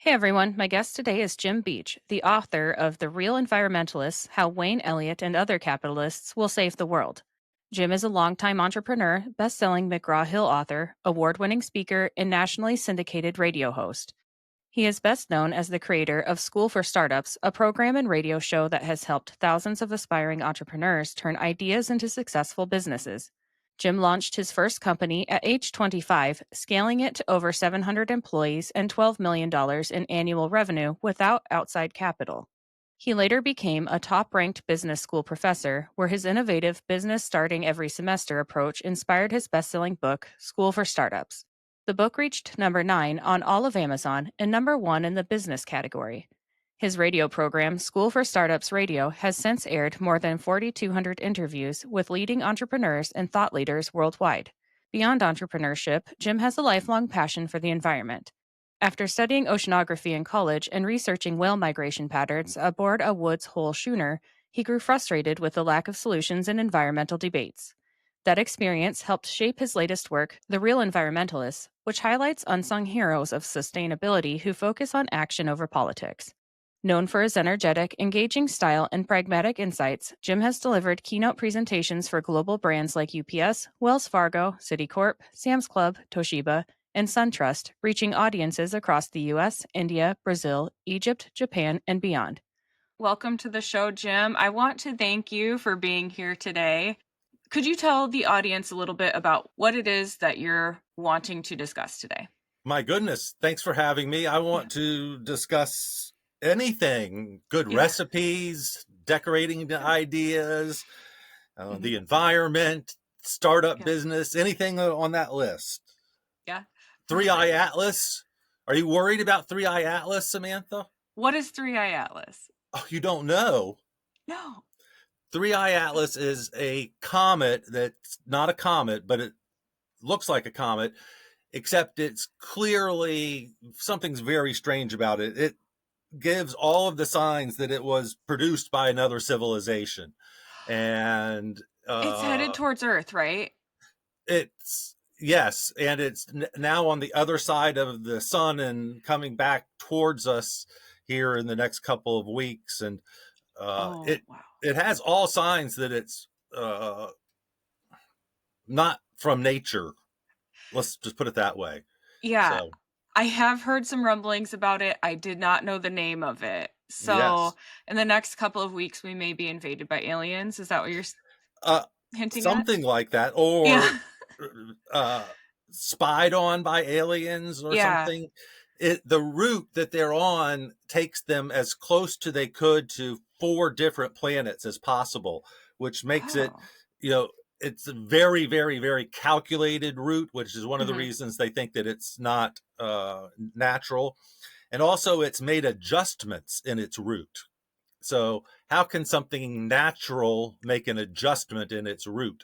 Hey everyone, my guest today is Jim Beach, the author of The Real Environmentalists: How Wayne Elliott and Other Capitalists Will Save the World. Jim is a longtime entrepreneur, best-selling McGraw-Hill author, award-winning speaker, and nationally syndicated radio host. He is best known as the creator of School for Startups, a program and radio show that has helped thousands of aspiring entrepreneurs turn ideas into successful businesses. Jim launched his first company at age 25, scaling it to over 700 employees and $12 million in annual revenue without outside capital. He later became a top ranked business school professor, where his innovative business starting every semester approach inspired his best selling book, School for Startups. The book reached number 9 on all of Amazon and number 1 in the business category. His radio program, School for Startups Radio, has since aired more than 4,200 interviews with leading entrepreneurs and thought leaders worldwide. Beyond entrepreneurship, Jim has a lifelong passion for the environment. After studying oceanography in college and researching whale migration patterns aboard a Woods Hole schooner, he grew frustrated with the lack of solutions in environmental debates. That experience helped shape his latest work, The Real Environmentalists, which highlights unsung heroes of sustainability who focus on action over politics. Known for his energetic, engaging style and pragmatic insights, Jim has delivered keynote presentations for global brands like UPS, Wells Fargo, Citicorp, Sam's Club, Toshiba, and SunTrust, reaching audiences across the US, India, Brazil, Egypt, Japan, and beyond. Welcome to the show, Jim. I want to thank you for being here today. Could you tell the audience a little bit about what it is that you're wanting to discuss today? My goodness, thanks for having me. I Yeah. want to discuss anything, good Yeah. recipes, decorating ideas, Mhm. the environment, startup Yeah. business, anything on that list. Yeah. Three Eye Perfect. Atlas. Are you worried about Three Eye Atlas, Samantha? What is Three Eye Atlas? Oh, you don't know. No. Three Eye Atlas is a comet that's not a comet, but it looks like a comet, except it's clearly something's very strange about it. It gives all of the signs that it was produced by another civilization. And It's headed towards Earth, right? it's, yes, and it's now on the other side of the sun and coming back towards us here in the next couple of weeks. And uh, Oh, it wow. it has all signs that it's not from nature. Let's just put it that way. Yeah. So, I have heard some rumblings about it. I did not know the name of it. So, yes. in the next couple of weeks, we may be invaded by aliens. Is that what you're Uh, hinting at? Something like that, or Yeah. uh, spied on by aliens or Yeah. something. The route that they're on takes them as close to they could to four different planets as possible, which makes it, Oh. you know, it's a very, very, very calculated route, which is one of the Mhm. reasons they think that it's not natural. And also, it's made adjustments in its route. So how can something natural make an adjustment in its route?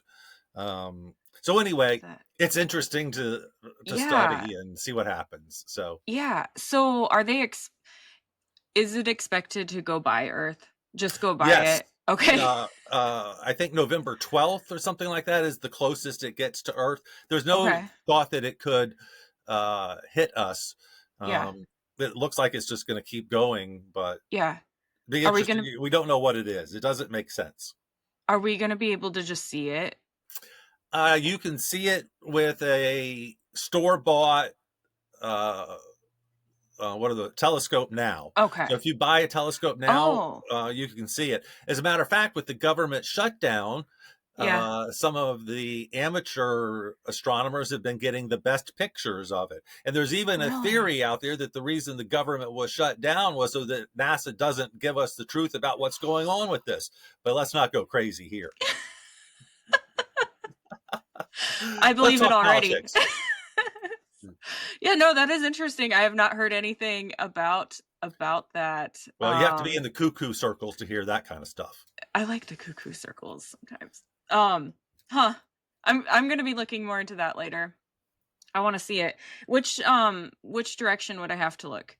So anyway, That it's interesting to Yeah. study and see what happens. So Yeah. So, are they is it expected to go by Earth? Just go by yes, it? Okay. I think November 12th or something like that is the closest it gets to Earth. There's no Okay. thought that it could hit us. Yeah. It looks like it's just going to keep going, but Yeah. be Are we interesting. gonna We don't know what it is. It doesn't make sense. are we gonna be able to just see it? You can see it with a store bought uh, what are the telescope now. So Okay. if you buy a telescope now, Oh, you can see it. As a matter of fact, with the government shutdown, yeah. some of the amateur astronomers have been getting the best pictures of it. And there's even a Really? theory out there that the reason the government was shut down was so that NASA doesn't give us the truth about what's going on with this. But let's not go crazy here. I Let's believe it talk already. politics. Yeah, no, that is interesting. I have not heard anything about that. Well, you have to be in the cuckoo circles to hear that kind of stuff. I like the cuckoo circles sometimes. Um, huh. I'm gonna be looking more into that later. I want to see it. Which direction would I have to look?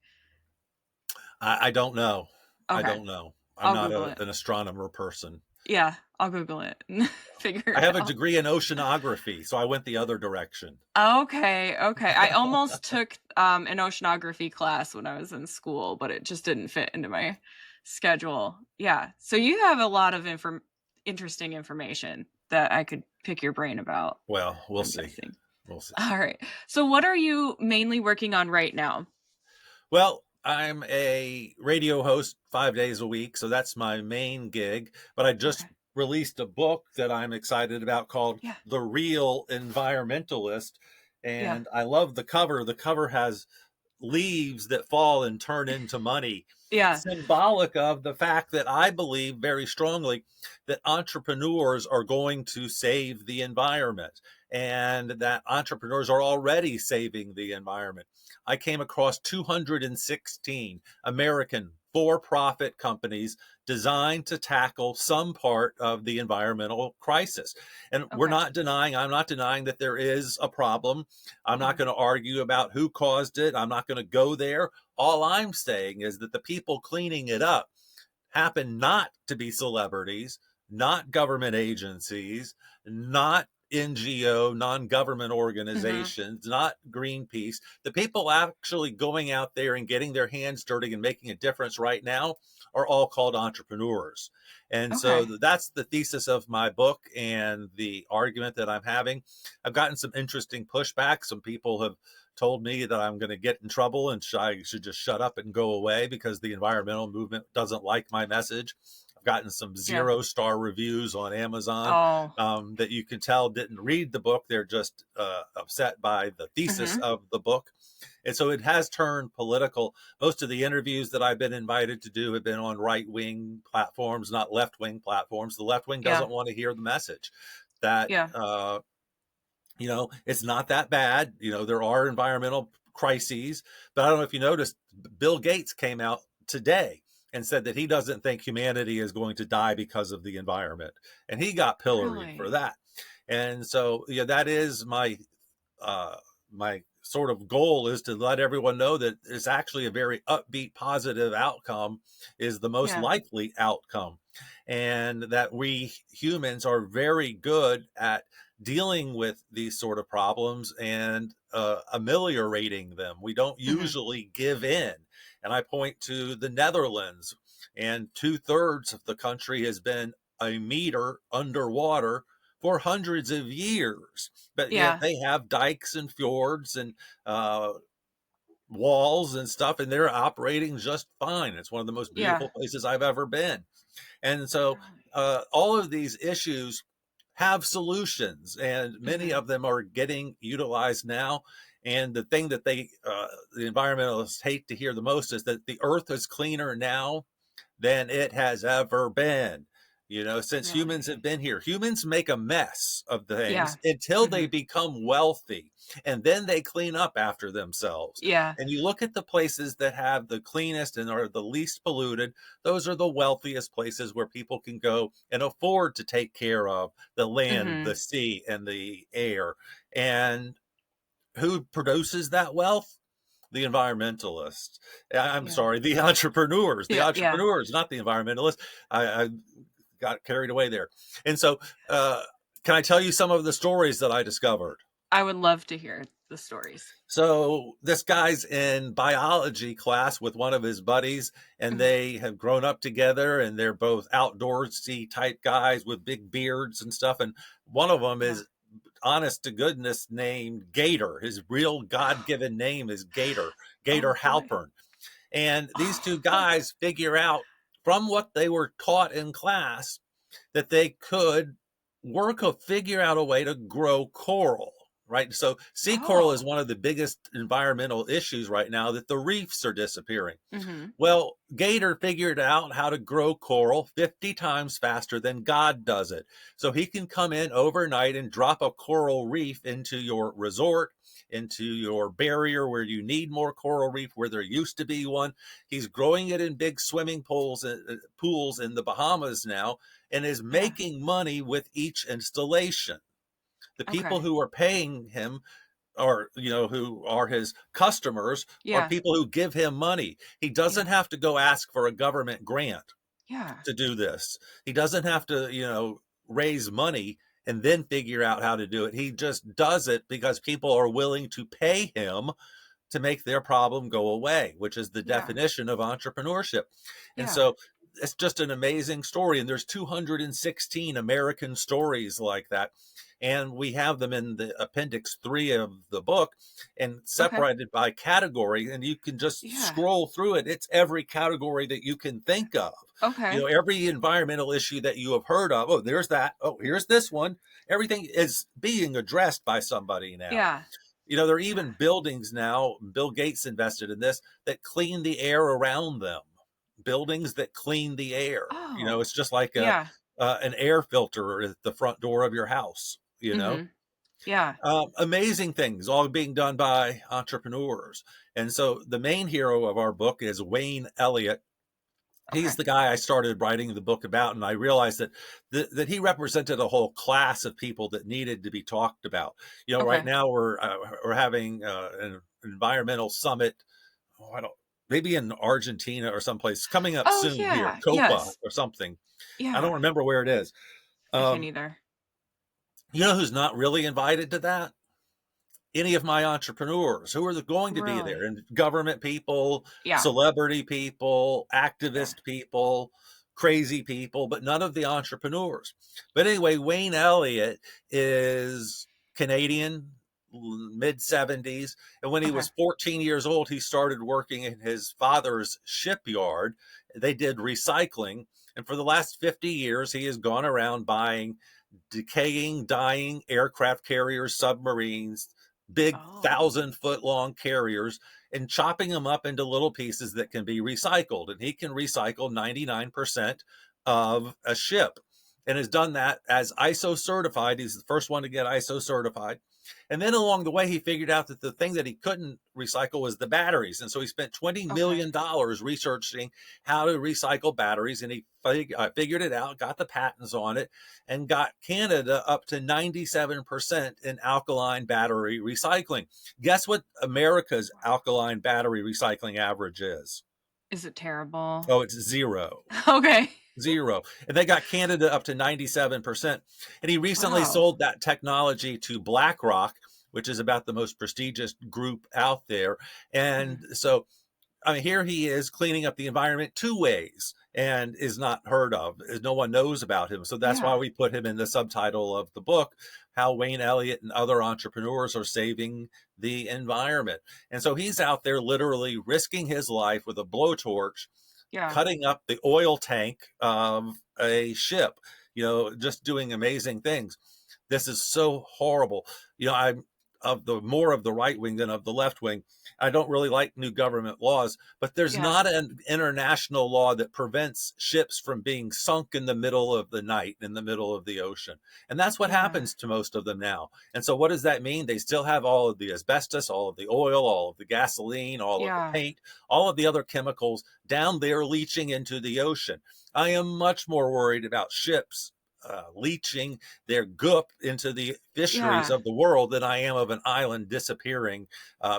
I don't know. I Okay, don't know. I'm I'll not Google it. an astronomer person. Yeah, I'll Google it and figure I it have a out. degree in oceanography, so I went the other direction. Okay, okay. I almost took, an oceanography class when I was in school, but it just didn't fit into my schedule. Yeah, so you have a lot of interesting information that I could pick your brain about, Well, we'll I'm see. guessing. We'll see. Alright. So what are you mainly working on right now? Well, I'm a radio host 5 days a week, so that's my main gig. But I just Okay. released a book that I'm excited about called Yeah, The Real Environmentalist. yeah. And I love the cover. The cover has leaves that fall and turn into money, Yeah. symbolic of the fact that I believe very strongly that entrepreneurs are going to save the environment and that entrepreneurs are already saving the environment. I came across 216 American for profit companies designed to tackle some part of the environmental crisis. And Okay. I'm not denying that there is a problem. I'm not Mhm. going to argue about who caused it. I'm not going to go there. All I'm saying is that the people cleaning it up happen not to be celebrities, not government agencies, not NGO, non government Mhm. organizations, not Greenpeace. The people actually going out there and getting their hands dirty and making a difference right now are all called entrepreneurs. And so Okay. that's the thesis of my book and the argument that I'm having. I've gotten some interesting pushback. Some people have told me that I'm going to get in trouble and I should just shut up and go away because the environmental movement doesn't like my message. I've gotten some Yeah. 0-star reviews on Amazon Oh. that you can tell didn't read the book. They're just upset by the thesis Mhm. of the book. And so it has turned political. Most of the interviews that I've been invited to do have been on right wing platforms, not left wing platforms. The left wing Yeah. doesn't want to hear the message that Yeah. it's not that bad. There are environmental crises, but I don't know if you noticed, Bill Gates came out today and said that he doesn't think humanity is going to die because of the environment. And he got pilloried for Really? that. And so, yeah, that is uh, my sort of goal is to let everyone know that it's actually a very upbeat, positive outcome is the most Yeah. likely outcome. And that we humans are very good at dealing with these sort of problems and ameliorating them. We don't Mhm. usually give in. And I point to the Netherlands, and 2/3 of the country has been a meter underwater for hundreds of years, but yet Yeah. they have dikes and fjords and uh, walls and stuff, and they're operating just fine. It's one of the most Yeah. beautiful places I've ever been. And so Really? all of these issues have solutions, and many Mhm. of them are getting utilized now. And the thing that the environmentalists hate to hear the most is that the earth is cleaner now than it has ever been. Since humans have Really? been here, humans make a mess of the Yeah. things until they Mhm. become wealthy, and then they clean up after themselves. Yeah. And you look at the places that have the cleanest and are the least polluted, those are the wealthiest places where people can go and afford to take care of the land, the Mhm. sea, and the air. And who produces that wealth? The environmentalists. I'm Yeah. sorry, the entrepreneurs, Yeah, yeah. not the environmentalists. I got carried away there. And so, uh, can I tell you some of the stories that I discovered? I would love to hear the stories. So this guy's in biology class with one of his buddies, and Mhm. they have grown up together, and they're both outdoorsy type guys with big beards and stuff. And one of them Yeah. is honest to goodness named Gator. His real God given name is Gator, Oh, Gator boy. Halpern. And these two Oh. guys figure out from what they were taught in class that they could figure out a way to grow coral. Right. So sea coral is Oh. one of the biggest environmental issues right now, that the reefs are disappearing. Mhm. Well, Gator figured out how to grow coral 50 times faster than God does it. So he can come in overnight and drop a coral reef into your resort, into your barrier where you need more coral reef, where there used to be one. He's growing it in big swimming pools in the Bahamas now, and is Yeah. making money with each installation. The people Okay. who are paying him, or who are his customers, are Yeah. people who give him money. He Yeah. doesn't have to go ask for a government grant. Yeah. to do this. He doesn't have to, raise money and then figure out how to do it. He just does it because people are willing to pay him to make their problem go away, which is the Yeah. definition of entrepreneurship. And Yeah. so it's just an amazing story. And there's 216 American stories like that. And we have them in the appendix 3 of the book and Okay. separated by category. And you can just Yeah. scroll through it. It's every category that you can think of. Okay. Every environmental issue that you have heard of. Oh, there's that. Oh, here's this one. Everything is being addressed by somebody now. Yeah. There are Yeah. even buildings now, Bill Gates invested in this, that clean the air around them. Buildings that clean the air. Oh. It's just like Yeah. an air filter at the front door of your house. Mhm. Yeah. Amazing things all being done by entrepreneurs. And so the main hero of our book is Wayne Elliott. He's Okay. the guy I started writing the book about, and I realized that he represented a whole class of people that needed to be talked about. Right Okay. now we're having an environmental summit. Oh, I don't maybe in Argentina or someplace coming up Oh, soon here, yeah. Copa Yes. or something. I don't Yeah. remember where it is. I can't Um, either. you know who's not really invited to that? Any of my entrepreneurs who are going to be there, Really? and government people, Yeah. celebrity people, Yeah. activist people, crazy people, but none of the entrepreneurs. But anyway, Wayne Elliott is Canadian, mid 70s. And when he Okay. was 14 years old, he started working in his father's shipyard. They did recycling. And for the last 50 years, he has gone around buying decaying, dying aircraft carriers, submarines, big Oh. 1,000-foot long carriers, and chopping them up into little pieces that can be recycled. And he can recycle 99% of a ship and has done that as ISO certified. He's the first one to get ISO certified. And then along the way, he figured out that the thing that he couldn't recycle was the batteries. And so he spent $20 Okay. million researching how to recycle batteries. And he figured it out, got the patents on it, and got Canada up to 97% in alkaline battery recycling. Guess what America's alkaline battery recycling average is? Is it terrible? Oh, it's zero. Okay. Zero. And they got Canada up to 97%. And he recently Wow. sold that technology to BlackRock, which is about the most prestigious group out there. And Mhm. so, I mean, here he is cleaning up the environment 2 ways and is not heard of. No one knows about him. So that's why Yeah. we put him in the subtitle of the book, How Wayne Elliott and Other Entrepreneurs Are Saving the Environment. And so he's out there literally risking his life with a blowtorch, Yeah. cutting up the oil tank of a ship, just doing amazing things. This is so horrible. I'm of the more of the right wing than of the left wing. I don't really like new government laws, but there's Yeah. not an international law that prevents ships from being sunk in the middle of the night, in the middle of the ocean. And that's what Yeah. happens to most of them now. And so what does that mean? They still have all of the asbestos, all of the oil, all of the gasoline, all of the Yeah. paint, all of the other chemicals down there leaching into the ocean. I am much more worried about ships leaching their goop into the fisheries Yeah. of the world than I am of an island disappearing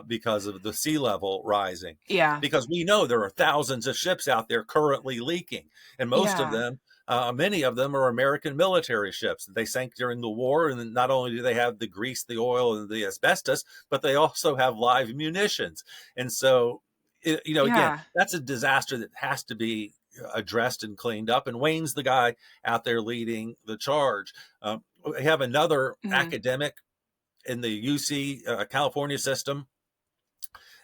because of the sea level rising. Yeah. Because we know there are thousands of ships out there currently leaking, and most of Yeah. them, many of them are American military ships. They sank during the war, and not only do they have the grease, the oil, and the asbestos, but they also have live munitions. And so, again, Yeah. that's a disaster that has to be addressed and cleaned up. And Wayne's the guy out there leading the charge. We have another Mhm. academic in the UC California system,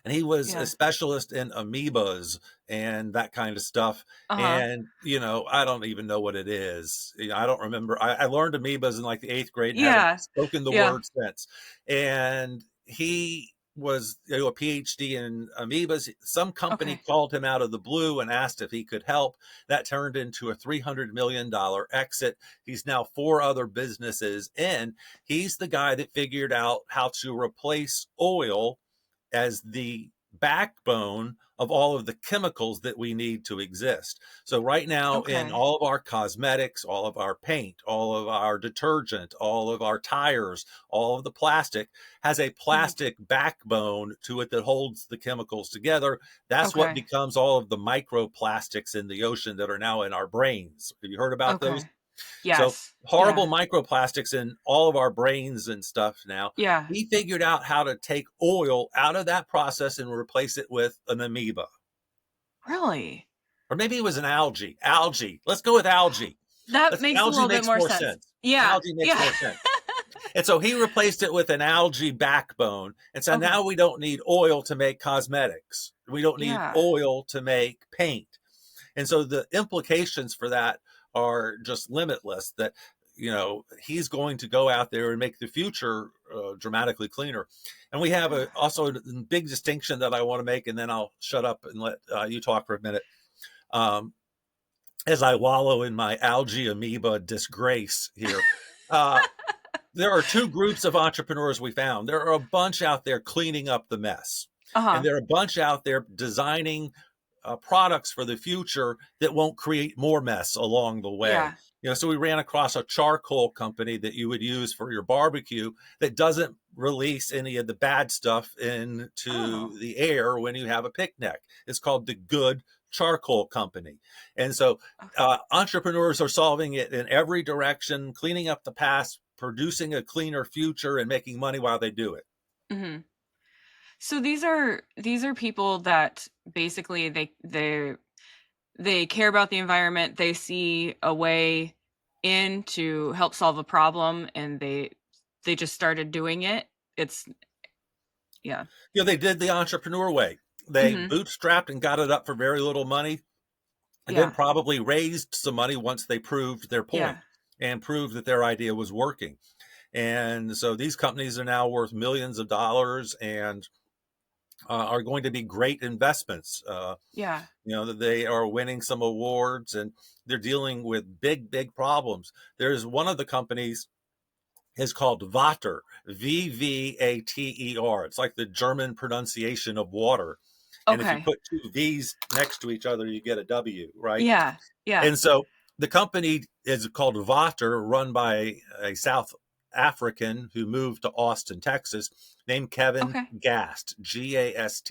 and he was a Yeah. specialist in amoebas and that kind of stuff. Uh-huh. And I don't even know what it is. I don't remember. I learned amoebas in like the 8th grade and haven't Yeah. spoken the Yeah. word since. And he was a PhD in amoebas. Some company Okay. called him out of the blue and asked if he could help. That turned into a $300 million exit. He's now 4 other businesses in. He's the guy that figured out how to replace oil as the backbone of all of the chemicals that we need to exist. So right now in Okay. all of our cosmetics, all of our paint, all of our detergent, all of our tires, all of the plastic has a Mhm. plastic backbone to it that holds the chemicals together. That's what Okay. becomes all of the microplastics in the ocean that are now in our brains. Have you heard about those? Okay. So Yes. horrible Yeah. microplastics in all of our brains and stuff now. Yeah. He figured out how to take oil out of that process and replace it with an amoeba. Really? Or maybe it was an algae. Algae. Let's go with algae. That makes a Algae little bit makes more more sense. sense. Yeah. Algae makes Yeah. more sense. And so he replaced it with an algae backbone. And so Okay. now we don't need oil to make cosmetics. We don't need Yeah. oil to make paint. And so the implications for that are just limitless, that he's going to go out there and make the future dramatically cleaner. And we have also a big distinction that I want to make, and then I'll shut up and let you talk for a minute. um, as I wallow in my algae amoeba disgrace here. uh, there are two groups of entrepreneurs we found. There are a bunch out there cleaning up the mess, and Uh-huh. there are a bunch out there designing products for the future that won't create more mess along the way. Yeah. So we ran across a charcoal company that you would use for your barbecue that doesn't release any of the bad stuff Oh. into the air when you have a picnic. It's called the Good Charcoal Company. And so Okay. entrepreneurs are solving it in every direction, cleaning up the past, producing a cleaner future, and making money while they do it. Mhm. So these are people that basically they care about the environment. They see a way in to help solve a problem, and they just started doing it. It's yeah. They did the entrepreneur way. They Mhm. bootstrapped and got it up for very little money, and then Yeah. probably raised some money once they proved their point Yeah. and proved that their idea was working. And so these companies are now worth millions of dollars and are going to be great investments. Yeah. That they are winning some awards, and they're dealing with big, big problems. There's one of the companies is called Vater, Vvater. It's like the German pronunciation of water. And if you Okay. put two V's next to each other, you get a W, right? Yeah. Yeah. And so the company is called Vater, run by a South African who moved to Austin, Texas, named Kevin Okay. Gast, Gast.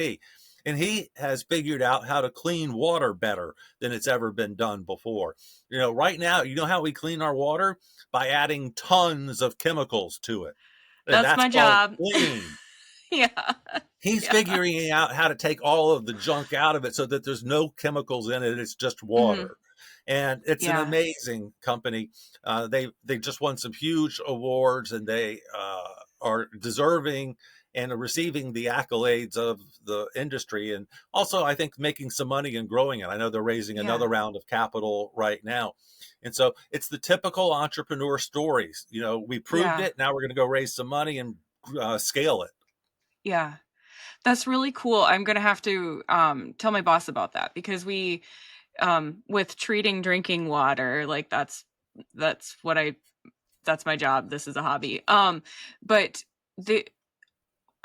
And he has figured out how to clean water better than it's ever been done before. Right now, you know how we clean our water? By adding tons of chemicals to it. And That's that's my called job. clean. Yeah. He's Yeah. figuring out how to take all of the junk out of it so that there's no chemicals in it. It's just Mhm. water. And it's an Yeah. amazing company. They just won some huge awards, and they are deserving and are receiving the accolades of the industry. And also, I think, making some money and growing it. I know they're raising Yeah. another round of capital right now. And so it's the typical entrepreneur stories. We proved Yeah. it. Now we're going to go raise some money and scale it. Yeah. That's really cool. I'm gonna have to, tell my boss about that because with treating drinking water, like, that's what I that's my job. This is a hobby. But the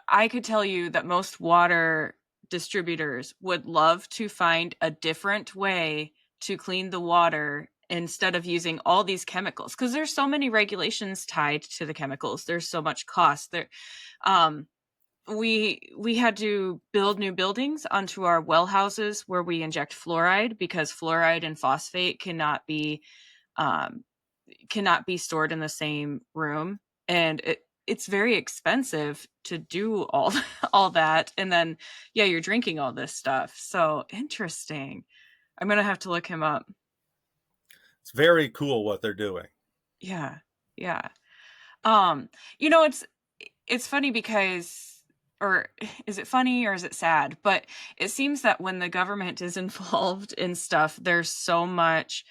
I could tell you that most water distributors would love to find a different way to clean the water instead of using all these chemicals because there's so many regulations tied to the chemicals. There's so much cost there. Um, we had to build new buildings onto our well houses where we inject fluoride because fluoride and phosphate um, cannot be stored in the same room, and it's very expensive to do all all that, and then yeah, you're drinking all this stuff. So interesting. I'm gonna have to look him up. It's very cool what they're doing. Yeah, yeah. Um, you know, it's funny because or is it funny or is it sad? But it seems that when the government is involved in stuff, there's so much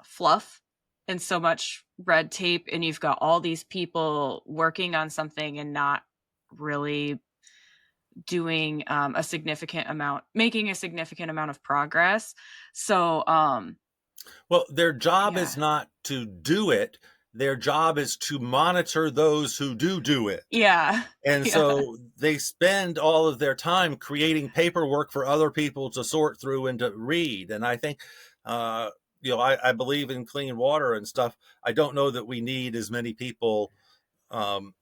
fluff and so much red tape, and you've got all these people working on something and not really doing a significant amount making a significant amount of progress. So Well, their job yeah. is not to do it. their job is to monitor those who do it. Yeah. And Yeah. so they spend all of their time creating paperwork for other people to sort through and to read. And I think, uh, I believe in clean water and stuff. I don't know that we need as many people um,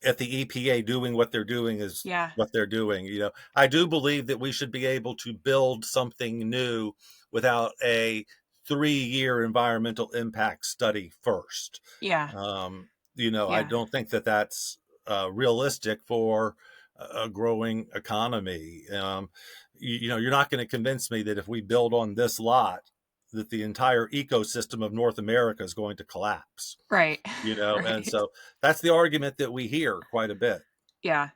at the EPA doing what they're doing is Yeah. what they're doing. I do believe that we should be able to build something new without a 3-year environmental impact study first. Yeah. Um, I Yeah. don't think that that's realistic for a growing economy. You're not going to convince me that if we build on this lot, that the entire ecosystem of North America is going to collapse. Right. And Right. so that's the argument that we hear quite a bit. Yeah.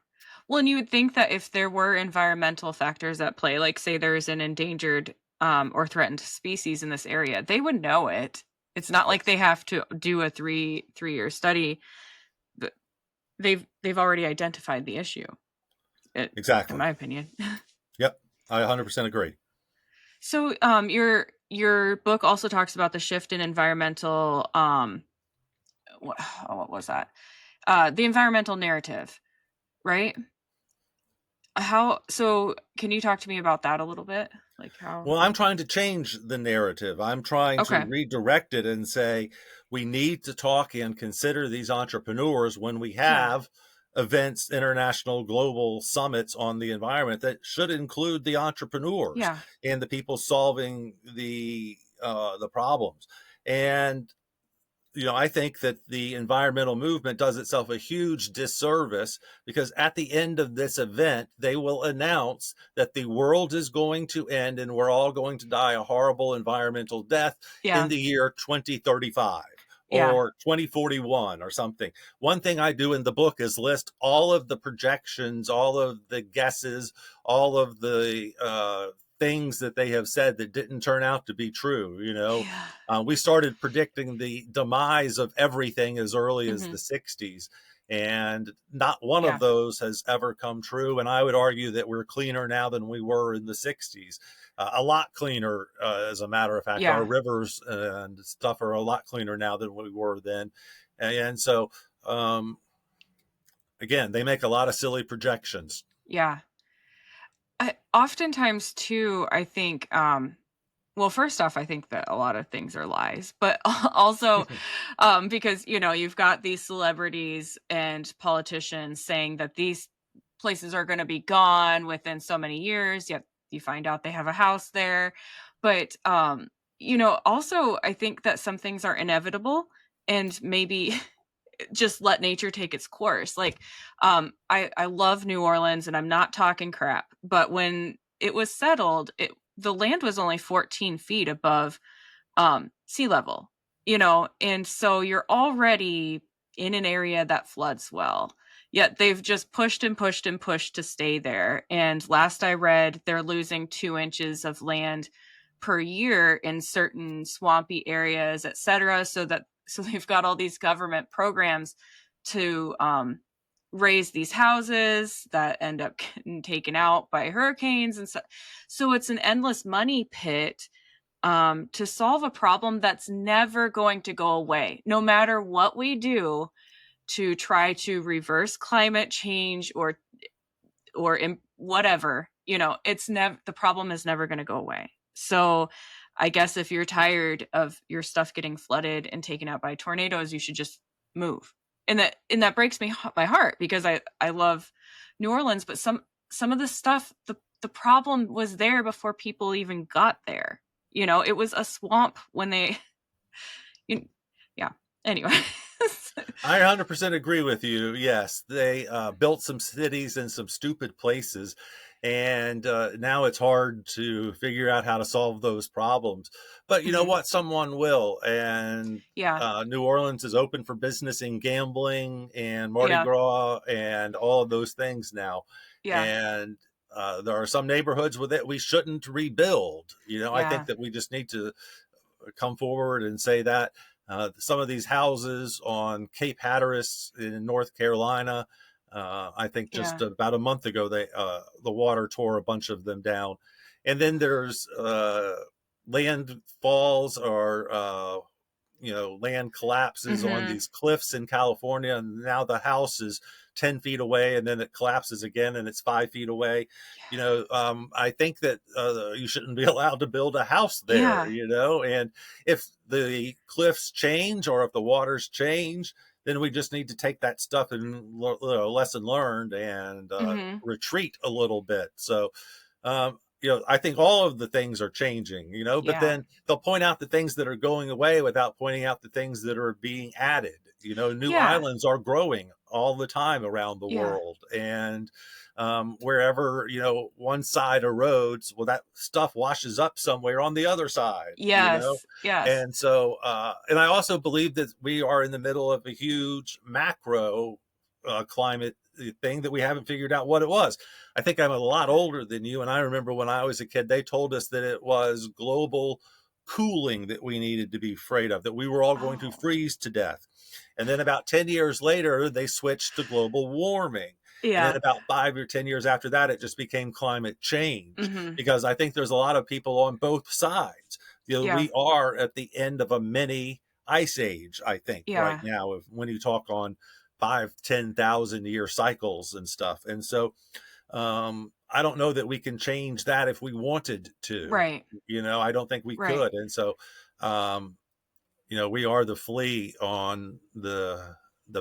Well, and you would think that if there were environmental factors at play, like say there's an endangered or threatened species in this area, they would know it. It's not like Yes, they have to do a three-year study. But they've already identified the issue. In exactly. my opinion. Yep, I 100% agree. So, your book also talks about the shift in environmental what was that? The environmental narrative, right? How so can you talk to me about that a little bit? Like how Well, I'm trying to change the narrative. I'm trying to Okay. redirect it and say we need to talk and consider these entrepreneurs when we Yeah. have events, international, global summits on the environment that should include the entrepreneurs Yeah. and the people solving the problems. And I think that the environmental movement does itself a huge disservice because at the end of this event, they will announce that the world is going to end and we're all going to die a horrible environmental death in Yeah. the year 2035 Yeah. or 2041 or something. One thing I do in the book is list all of the projections, all of the guesses, all of the things that they have said that didn't turn out to be true. Yeah. We started predicting the demise of everything as early as the Mhm. 60s, and not one of Yeah. those has ever come true. And I would argue that we're cleaner now than we were in the 60s. A lot cleaner, as a matter of fact. Our Yeah. rivers and stuff are a lot cleaner now than we were then. And so, again, they make a lot of silly projections. Yeah. I oftentimes too, I think, well, first off, I think that a lot of things are lies, but also, because, you've got these celebrities and politicians saying that these places are gonna be gone within so many years, yet you find out they have a house there. But, also, I think that some things are inevitable and maybe just let nature take its course. Like, I love New Orleans, and I'm not talking crap, but when it was settled, the land was only 14 feet above sea level, and so you're already in an area that floods well. Yet they've just pushed and pushed and pushed to stay there. And last I read, they're losing 2 inches of land per year in certain swampy areas, etc. So they've got all these government programs to raise these houses that end up getting taken out by hurricanes and so it's an endless money pit to solve a problem that's never going to go away, no matter what we do to try to reverse climate change or whatever. It's never the problem is never going to go away. So, I guess if you're tired of your stuff getting flooded and taken out by tornadoes, you should just move. And that breaks my heart because I love New Orleans, but some of the stuff the problem was there before people even got there. It was a swamp when they you, yeah. Anyway. I 100% agree with you. Yes, they built some cities in some stupid places, and now it's hard to figure out how to solve those problems. But you know Mhm. what? Someone will. And Yeah. New Orleans is open for business in gambling and Mardi Yeah. Gras and all of those things now. Yeah. And there are some neighborhoods with it we shouldn't rebuild. I think Yeah. that we just need to come forward and say that some of these houses on Cape Hatteras in North Carolina, I think just Yeah. about a month ago, the water tore a bunch of them down. And then there's landfalls or land collapses on Mhm. these cliffs in California, and now the house is 10 feet away, and then it collapses again and it's 5 feet away. I think that you shouldn't be allowed to build a house there, Yeah. and if the cliffs change or if the waters change, then we just need to take that stuff and lesson learned and Mhm. retreat a little bit. So, I think all of the things are changing, but Yeah. then they'll point out the things that are going away without pointing out the things that are being added. New Yeah. islands are growing all the time around the Yeah. world. And wherever, one side erodes, well, that stuff washes up somewhere on the other side. Yes. Yes. And so, and I also believe that we are in the middle of a huge macro climate thing that we haven't figured out what it was. I think I'm a lot older than you, and I remember when I was a kid, they told us that it was global cooling that we needed to be afraid of, that we were all going to Oh. freeze to death. And then about 10 years later, they switched to global warming. And then Yeah. about 5 or 10 years after that, it just became climate change, Mhm. because I think there's a lot of people on both sides. Yeah. We are at the end of a mini ice age, I think, right Yeah. now, when you talk on 5, 10,000 year cycles and stuff. And so I don't know that we can change that if we wanted to. Right. I don't think we Right. could. And so, um, we are the flea on the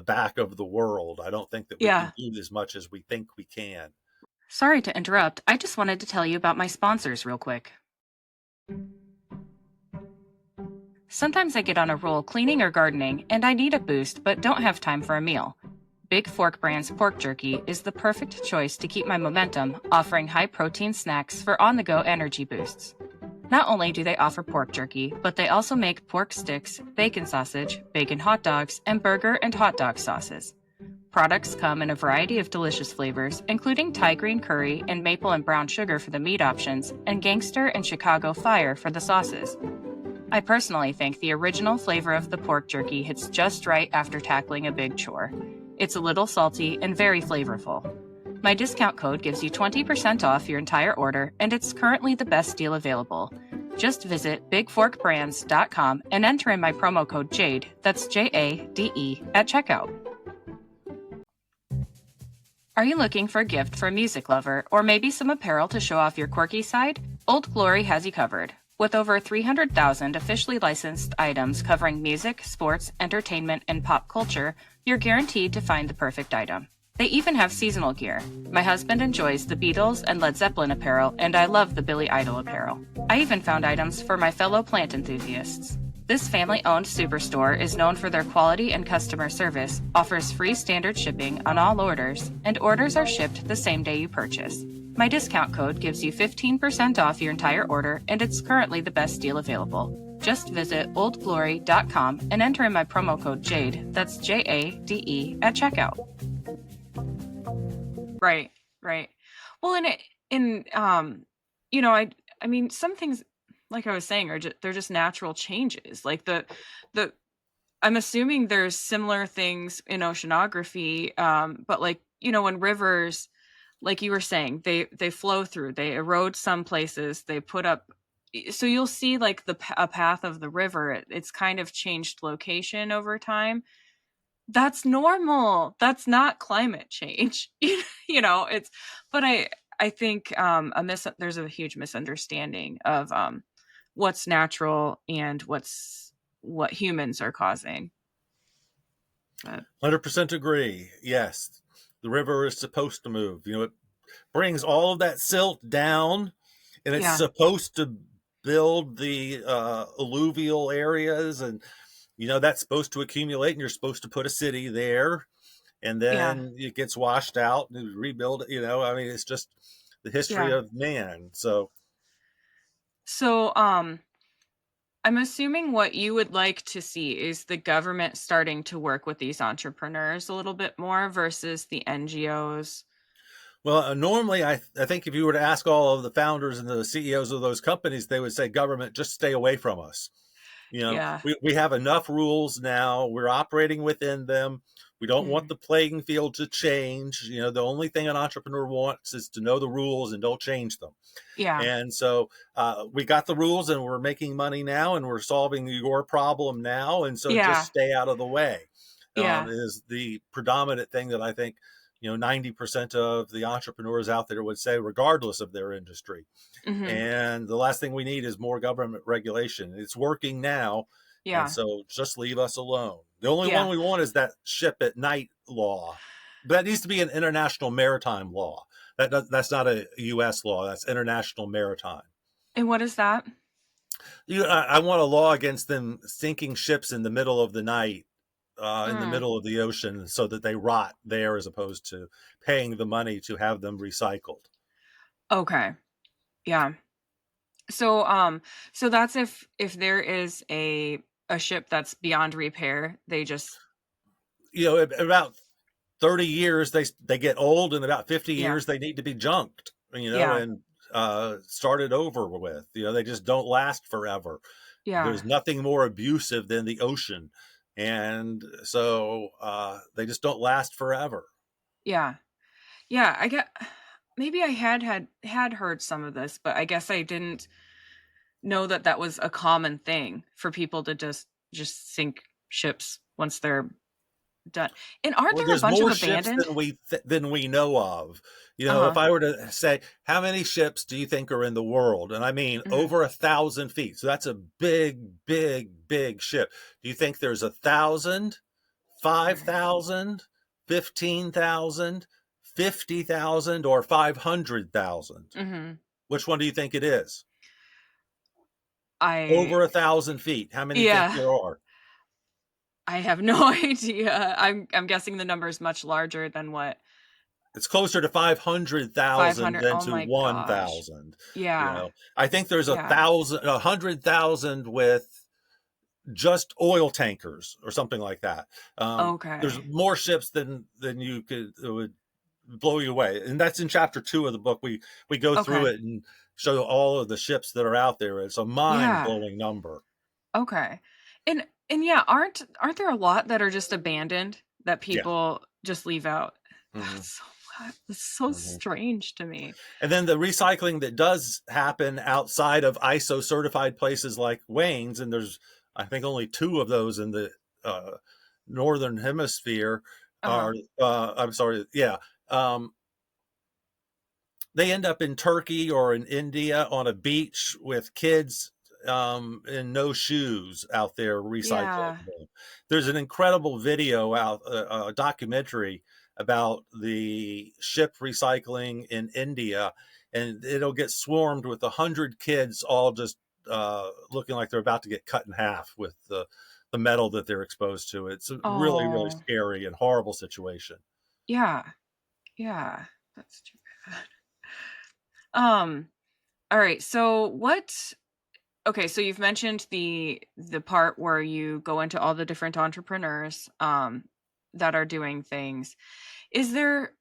back of the world. I don't think that we can Yeah. do as much as we think we can. Sorry to interrupt. I just wanted to tell you about my sponsors real quick. Sometimes I get on a roll cleaning or gardening, and I need a boost but don't have time for a meal. Big Fork Brand's pork jerky is the perfect choice to keep my momentum, offering high protein snacks for on the go energy boosts. Not only do they offer pork jerky, but they also make pork sticks, bacon sausage, bacon hot dogs, and burger and hot dog sauces. Products come in a variety of delicious flavors, including Thai green curry and maple and brown sugar for the meat options, and gangster and Chicago fire for the sauces. I personally think the original flavor of the pork jerky hits just right after tackling a big chore. It's a little salty and very flavorful. My discount code gives you 20% off your entire order, and it's currently the best deal available. Just visit bigforkbrands.com and enter in my promo code JADE, that's JADE, at checkout. Are you looking for a gift for a music lover, or maybe some apparel to show off your quirky side? Old Glory has you covered. With over 300,000 officially licensed items covering music, sports, entertainment, and pop culture, you're guaranteed to find the perfect item. They even have seasonal gear. My husband enjoys the Beatles and Led Zeppelin apparel, and I love the Billy Idol apparel. I even found items for my fellow plant enthusiasts. This family-owned superstore is known for their quality and customer service, offers free standard shipping on all orders, and orders are shipped the same day you purchase. My discount code gives you 15% off your entire order, and it's currently the best deal available. Just visit oldglory.com and enter in my promo code JADE, that's JADE, at checkout. Right, right. Well, I mean, some things, like I was saying, they're just natural changes. Like the I'm assuming there's similar things in oceanography, but like when rivers, like you were saying, they flow through, they erode some places, they put up. So you'll see like a path of the river. It's kind of changed location over time. That's normal. That's not climate change. It's but I think there's a huge misunderstanding of what's natural and what humans are causing. But 100% agree. Yes, the river is supposed to move. It brings all of that silt down, and it's yeah, supposed to build the alluvial areas, and that's supposed to accumulate, and you're supposed to put a city there, and yeah, then it gets washed out and rebuild it. I mean, it's just the history yeah. of man. So, So I'm assuming what you would like to see is the government starting to work with these entrepreneurs a little bit more versus the NGOs. well, normally, I think if you were to ask all of the founders and the CEOs of those companies, they would say, government, just stay away from us. Yeah. We have enough rules now. We're operating within them. We don't want Mhm. the playing field to change. You know, the only thing an entrepreneur wants is to know the rules and don't change them. Yeah. And so we got the rules and we're making money now and we're solving your problem now. And so just Yeah. stay out of the way Yeah. is the predominant thing that I think, 90% of the entrepreneurs out there would say, regardless of their industry. Mhm. And the last thing we need is more government regulation. It's working now. And Yeah. so just leave us alone. The only one Yeah. we want is that ship at night law. That needs to be an international maritime law. That's not a U.S. law. That's international maritime. And what is that? I want a law against them sinking ships in the middle of the night, in the Mm. middle of the ocean, so that they rot there, as opposed to paying the money to have them recycled. Okay. Yeah. So, so that's if there is a ship that's beyond repair, they just About 30 years they get old, and about 50 yeah. years they need to be junked, Yeah. and started over with. They just don't last forever. Yeah. There's nothing more abusive than the ocean, and so they just don't last forever. Yeah. Yeah, I get maybe I had heard some of this, but I guess I didn't know that that was a common thing for people to just sink ships once they're done. And aren't Well, there a there's bunch of more ships abandoned? than we know of. If Uh-huh. I were to say, how many ships do you think are in the world? And I mean Mhm. over 1,000 feet. So that's a big, big, big ship. Do you think there's 1,000, five Okay. thousand, 15,000, 50,000, or 500,000? Mhm. Which one do you think it is? I Over 1,000 feet. How many think yeah, there are? I have no idea. I'm guessing the number is much larger than what It's closer to 500,000 500. than Oh to my gosh. 1,000. Yeah. I think there's Yeah. 100,000 with just oil tankers or something like that. There's Okay. more ships than you could it would blow you away, and that's in chapter 2 of the book. We go through Okay. it and show all of the ships that are out there. It's a mind Yeah. blowing number. Okay. And yeah, aren't there a lot that are just abandoned that Yeah. people just leave out? hmm That's so that's so hmm strange to me. And then the recycling that does happen outside of ISO certified places like Wayne's, and there's, I think, only two of those in the uh, northern hemisphere. Uh-huh. Are I'm sorry, yeah. Um, they end up in Turkey or in India on a beach with kids in no shoes out there recycling Yeah. them. There's an incredible video out, a documentary about the ship recycling in India, and it'll get swarmed with 100 kids, all just looking like they're about to get cut in half with the metal that they're exposed to. It's a really, really Oh. scary and horrible situation. Yeah. Yeah. That's too bad. Um, all right. So what okay, so you've mentioned the part where you go into all the different entrepreneurs that are doing things. Is there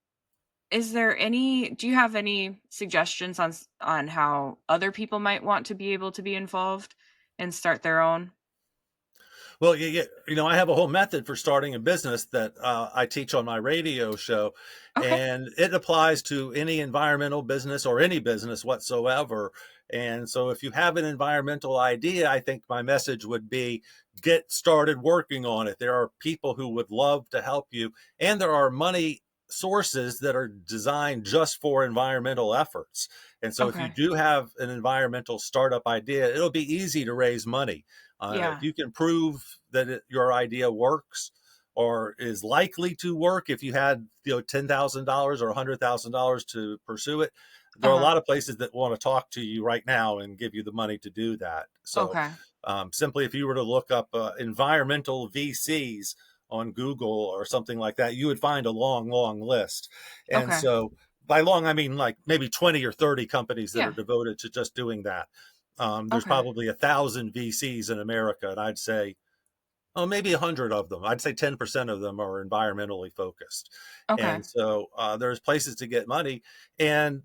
Is there any do you have any suggestions on how other people might want to be able to be involved and start their own? Well, I have a whole method for starting a business that I teach on my radio show, Okay. and it applies to any environmental business or any business whatsoever. And so, if you have an environmental idea, I think my message would be get started working on it. There are people who would love to help you, and there are money sources that are designed just for environmental efforts. And so, if you Okay. do have an environmental startup idea, it'll be easy to raise money. If Yeah. you can prove that your idea works or is likely to work, if you had $10,000 or $100,000 to pursue it, there are a Uh-huh. lot of places that want to talk to you right now and give you the money to do that. So, Okay. simply, if you were to look up environmental VCs on Google or something like that, you would find a long, long list. And Okay. so, by long, I mean like maybe 20 or 30 companies that are Yeah. devoted to just doing that. There's Okay. probably 1,000 VCs in America, and I'd say, oh, maybe 100 of them. I'd say 10% of them are environmentally focused. Okay. And so there's places to get money. And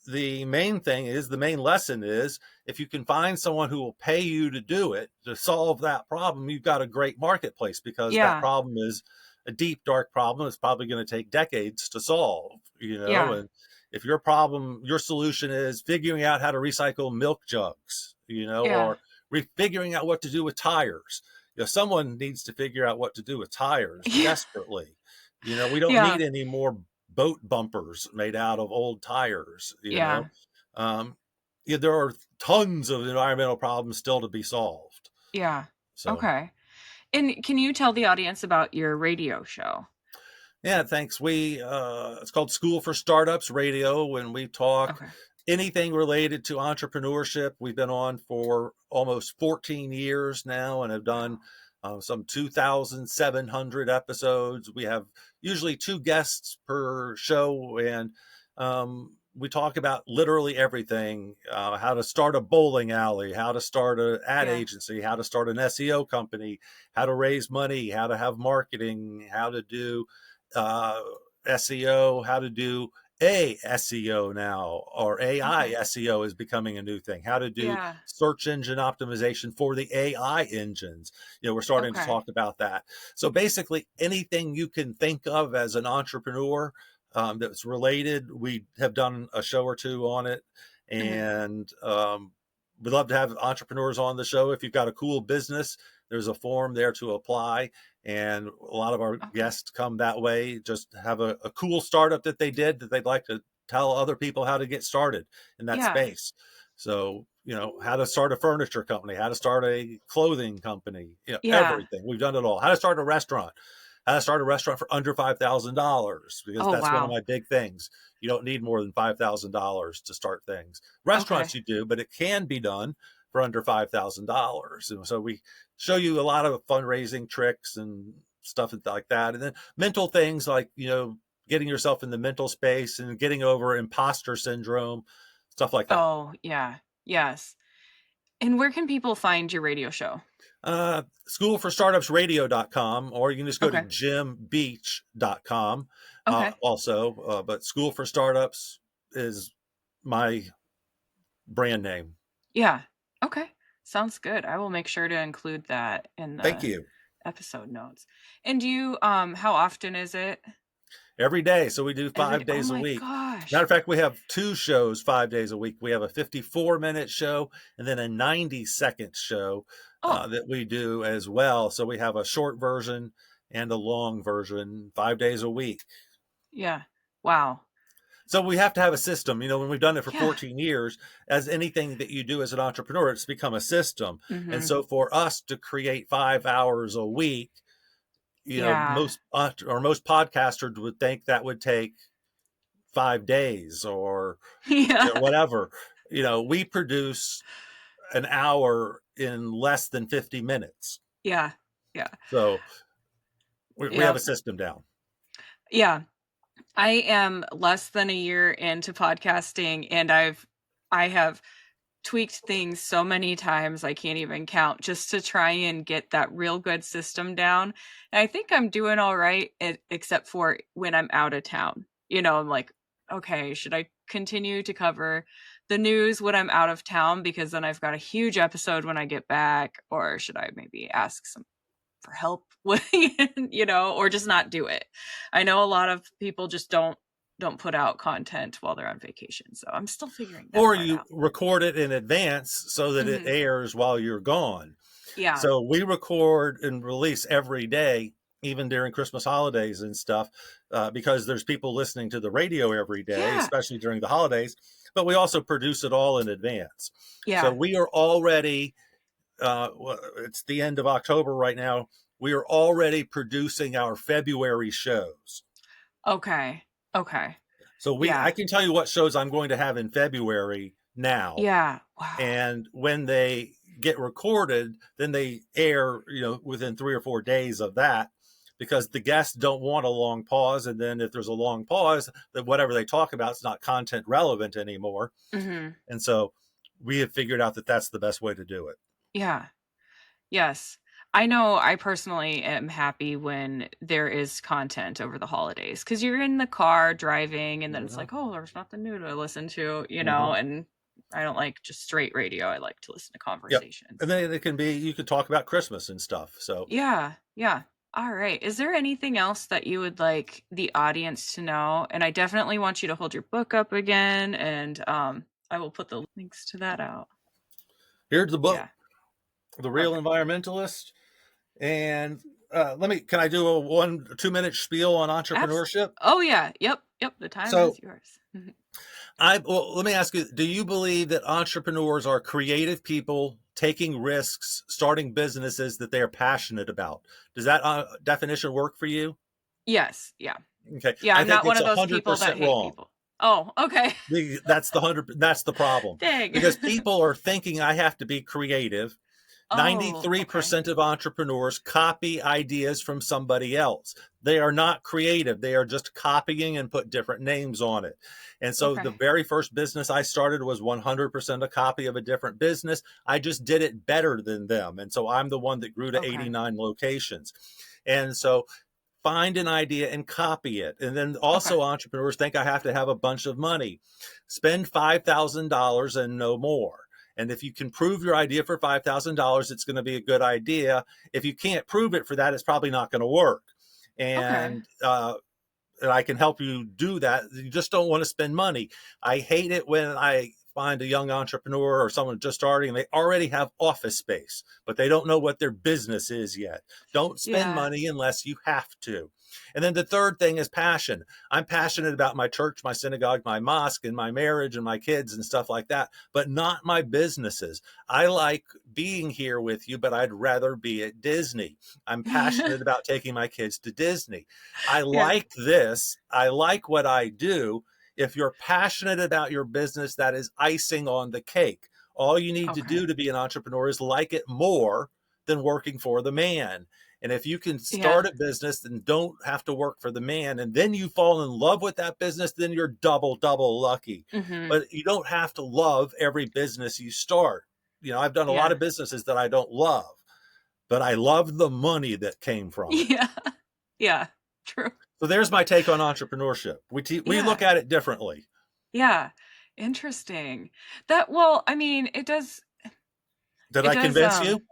the main lesson is, if you can find someone who will pay you to do it, to solve that problem, you've got a great marketplace, because that Yeah. problem is a deep, dark problem that's probably going to take decades to solve, Yeah. and if your problem, your solution is figuring out how to recycle milk jugs, Yeah. or figuring out what to do with tires. Someone needs to figure out what to do with tires Yeah. desperately. We don't Yeah. need any more boat bumpers made out of old tires. Yeah. Um, yeah, there are tons of environmental problems still to be solved. Yeah. So, Okay. And can you tell the audience about your radio show? yeah, thanks. It's called School for Startups Radio, and we talk Okay. anything related to entrepreneurship. We've been on for almost 14 years now and have done Wow. some 2,700 episodes. We have usually two guests per show, and we talk about literally everything: how to start a bowling alley, how to start an ad Yeah. agency, how to start an SEO company, how to raise money, how to have marketing, how to do uh, SEO, how to do SEO now, or AI Okay. SEO is becoming a new thing. How to do Yeah. search engine optimization for the AI engines. We're starting to Okay. talk about that. So basically, anything you can think of as an entrepreneur that's related, we have done a show or two on it, Mhm. and we'd love to have entrepreneurs on the show. If you've got a cool business, there's a form there to apply, and a lot of our Okay. guests come that way, just have a cool startup that they did that they'd like to tell other people how to get started in that Yeah. space. So, how to start a furniture company, how to start a clothing company, Yeah. everything. We've done it all. How to start a restaurant, how to start a restaurant for under $5,000, because Oh, that's one of wow. my big things. You don't need more than $5,000 to start things. Restaurants Okay. you do, but it can be done for under $5,000. And so we show you a lot of fundraising tricks and stuff like that. And then mental things like, getting yourself in the mental space and getting over imposter syndrome, stuff like that. Oh, yeah. Yes. And where can people find your radio show? Schoolforstartupsradio.com, or you can just go to Okay. jimbeach.com. Okay. But School for Startups is my brand name. Yeah. Okay. Sounds good. I will make sure to include that in Thank the you. episode notes. And do you how often is it? Every day. So we do Every 5 Oh days a my week. Matter gosh. of fact, we have two shows 5 days a week. We have a 54-minute show and then a 90-second show Oh, that we do as well. So we have a short version and a long version 5 days a week. yeah. Wow. So we have to have a system. When we've done it for Yeah. 14 years, as anything that you do as an entrepreneur, it's become a system. And Mhm. so for us to create 5 hours a week, Yeah. most podcasters would think that would take 5 days, or Yeah. whatever. We produce an hour in less than 50 minutes. Yeah. Yeah. So we have a Yep. system down. Yeah. I am less than a year into podcasting and I have tweaked things so many times I can't even count just to try and get that real good system down. And I think I'm doing all right except for when I'm out of town. I'm like, okay, should I continue to cover the news when I'm out of town because then I've got a huge episode when I get back, or should I maybe ask some for help with or just not do it. I know a lot of people just don't put out content while they're on vacation. So I'm still figuring that Or part you out. record it in advance so that it Mhm. airs while you're gone. Yeah. So we record and release every day, even during Christmas holidays and stuff, because there's people listening to the radio every day, Yeah. especially during the holidays. But we also produce it all in advance. So Yeah. we are already, it's the end of October right now. We are already producing our February shows. Okay. Okay. So I Yeah. can tell you what shows I'm going to have in February now, Yeah. Wow. and when they get recorded, then they air, within 3 or 4 days of that, because the guests don't want a long pause. And then if there's a long pause, then whatever they talk about is not content relevant anymore. Mhm. And so we have figured out that that's the best way to do it. Yeah. Yes. I know I personally am happy when there is content over the holidays because you're in the car driving and then it's Mhm. like, oh, there's nothing new to listen to, Mhm. and I don't like just straight radio. I like to listen to Yep. conversations. And then it can be, you could talk about Christmas and stuff. So Yeah. Yeah. All right. Is there anything else that you would like the audience to know? And I definitely want you to hold your book up again, and I will put the links to that out. Here's the book, Yeah. The Real Perfect. Environmentalist. And can I do a 1 2 minute spiel on entrepreneurship? Oh yeah. Yep. Yep. The time So is yours. let me ask you, do you believe that entrepreneurs are creative people taking risks, starting businesses that they are passionate about? Does that definition work for you? Yes. Yeah. Okay. Yeah. I I'm think not one it's of a those hundred people that percent hate wrong. people. Oh, okay. That's the problem. Dang. Because people are thinking I have to be creative. Oh, okay. 93% of entrepreneurs copy ideas from somebody else. They are not creative. They are just copying and put different names on it. And so the Okay. very first business I started was 100% a copy of a different business. I just did it better than them. And so I'm the one that grew to Okay. 89 locations. And so find an idea and copy it. And then Okay. also, entrepreneurs think I have to have a bunch of money. Spend $5,000 and no more. And if you can prove your idea for $5,000, it's going to be a good idea. If you can't prove it for that, it's probably not going to work. Okay. And I can help you do that. You just don't want to spend money. I hate it when I find a young entrepreneur or someone just starting and they already have office space, but they don't know what their business is yet. Don't spend Yeah. money unless you have to. And then the third thing is passion. I'm passionate about my church, my synagogue, my mosque, and my marriage and my kids and stuff like that, but not my businesses. I like being here with you, but I'd rather be at Disney. I'm passionate about taking my kids to Disney. I Yeah. like this. I like what I do. If you're passionate about your business, that is icing on the cake. All you need to Okay. do to be an entrepreneur is like it more than working for the man. And if you can Yeah. start a business and don't have to work for the man, and then you fall in love with that business, then you're double lucky. Mhm. But you don't have to love every business you start. I've done a lot Yeah. of businesses that I don't love, but I love the money that came from it. Yeah. Yeah. True. So there's my take on entrepreneurship. We look Yeah. at it differently. Yeah. Interesting. That well, I mean, Did it I does, convince you?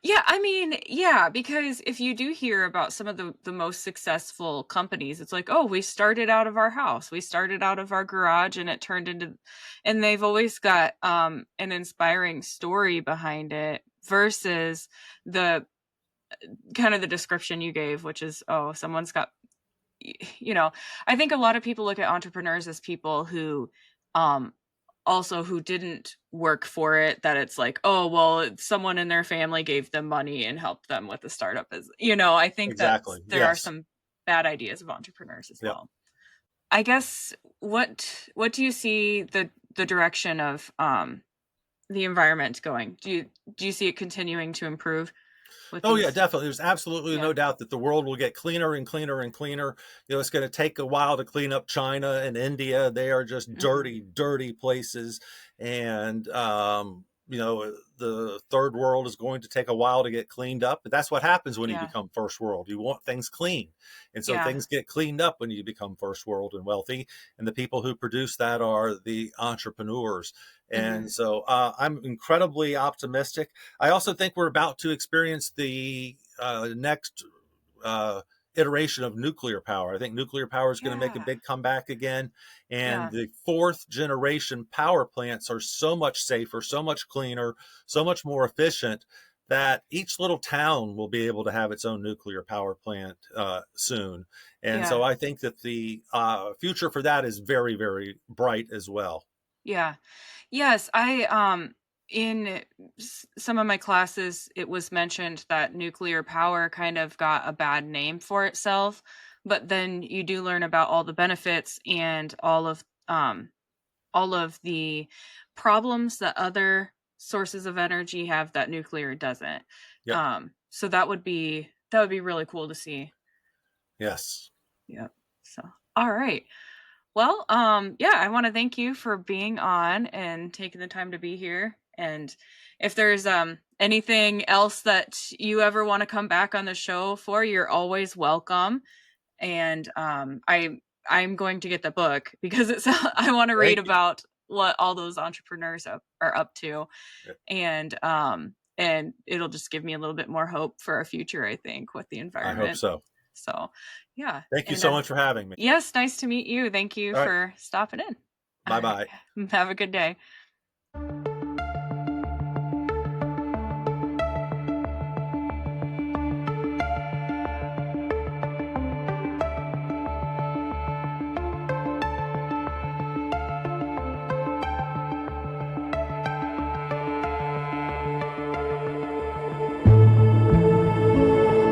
yeah, I mean, yeah, because if you do hear about some of the most successful companies, it's like, "Oh, we started out of our house. We started out of our garage and it turned into," and they've always got an inspiring story behind it versus the kind of the description you gave, which is, "Oh, someone's got," you know, I think a lot of people look at entrepreneurs as people who um also who didn't work for it, that it's like, oh well, someone in their family gave them money and helped them with the startup. Is I think that Exactly. there are Yes. some bad ideas of entrepreneurs as Yep. well. I guess what do you see the direction of the environment going? Do you see it continuing to improve with Oh yeah, these? definitely. There's absolutely Yeah. no doubt that the world will get cleaner and cleaner and cleaner. It's going to take a while to clean up China and India. They are just Mhm. dirty places. And the third world is going to take a while to get cleaned up. But that's what happens when you Yeah. become first world. You want things clean, and so Yeah. things get cleaned up when you become first world and wealthy. And the people who produce that are the entrepreneurs. And Mhm. so I'm incredibly optimistic. I also think we're about to experience the next uh, iteration of nuclear power. I think nuclear power is going to make a Yeah. big comeback again. And Yeah. the fourth generation power plants are so much safer, so much cleaner, so much more efficient that each little town will be able to have its own nuclear power plant soon. And Yeah. so I think that the future for that is very bright as well. Yeah. Yes, I in some of my classes it was mentioned that nuclear power kind of got a bad name for itself, but then you do learn about all the benefits and all of the problems that other sources of energy have that nuclear doesn't. Yep. So that would be really cool to see. Yes. Yep. So, all right. Well, yeah, I want to thank you for being on and taking the time to be here. And if there's anything else that you ever want to come back on the show for, you're always welcome. And I'm going to get the book because it's I want to read Thank you. about what all those entrepreneurs are up to. And and it'll just give me a little bit more hope for our future, I think, with the I hope environment. so. So, yeah, Thank you and, so much for having me. yes, nice to meet you. Thank you All right. for stopping in. Bye Alright, bye. have a good day.